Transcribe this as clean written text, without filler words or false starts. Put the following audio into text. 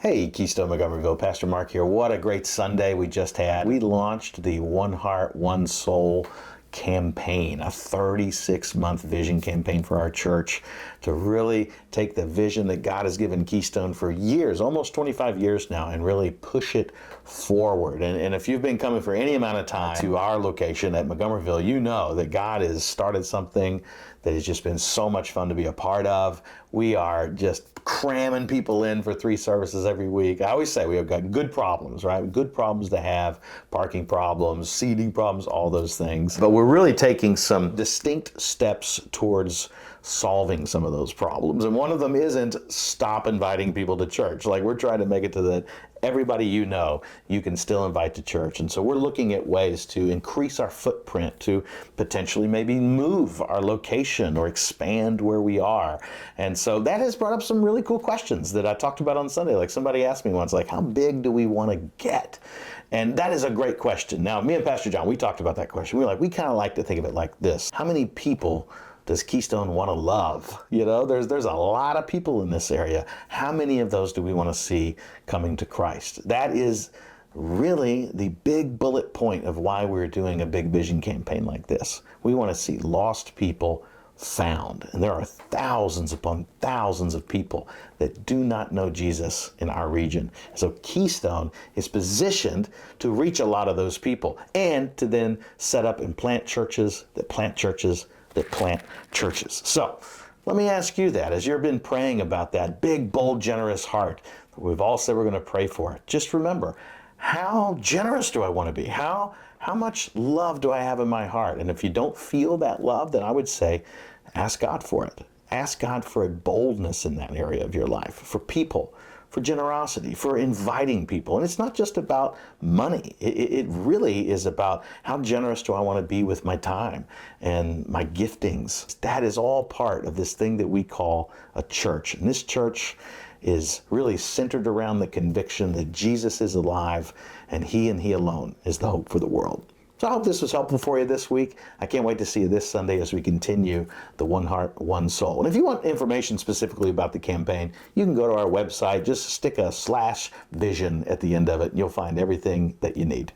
Hey, Keystone Montgomeryville, Pastor Mark here. What a great Sunday we just had. We launched the One Heart, One Soul campaign, a 36-month vision campaign for our church to really take the vision that God has given Keystone for years, almost 25 years now, and really push it forward. And if you've been coming for any amount of time to our location at Montgomeryville, you know that God has started something that has just been so much fun to be a part of. We are just cramming people in for 3 services every week. I always say we have got good problems, right? Good problems to have, parking problems, seating problems, all those things. But we're really taking some distinct steps towards solving some of those problems. And one of them isn't stop inviting people to church. Like, we're trying to make it to that everybody you know, you can still invite to church. And so we're looking at ways to increase our footprint, to potentially maybe move our location or expand where we are. And so that has brought up some really cool questions that I talked about on Sunday. Like, somebody asked me once, like, how big do we want to get? And that is a great question. Now, me and Pastor John, we talked about that question. We kind of like to think of it like this. How many people does Keystone want to love? You know, there's a lot of people in this area. How many of those do we want to see coming to Christ? That is really the big bullet point of why we're doing a big vision campaign like this. We want to see lost people found. And there are thousands upon thousands of people that do not know Jesus in our region. So Keystone is positioned to reach a lot of those people and to then set up and plant churches that plant churches that plant churches. So let me ask you that, as you've been praying about that big, bold, generous heart that we've all said we're going to pray for, just remember, how generous do I want to be? How much love do I have in my heart? And if you don't feel that love, then I would say, ask God for it. Ask God for a boldness in that area of your life, for people, for generosity, for inviting people. And it's not just about money. It really is about how generous do I want to be with my time and my giftings. That is all part of this thing that we call a church. And this church is really centered around the conviction that Jesus is alive and He alone is the hope for the world. So I hope this was helpful for you this week. I can't wait to see you this Sunday as we continue the One Heart, One Soul. And if you want information specifically about the campaign, you can go to our website, just stick a /vision at the end of it, and you'll find everything that you need.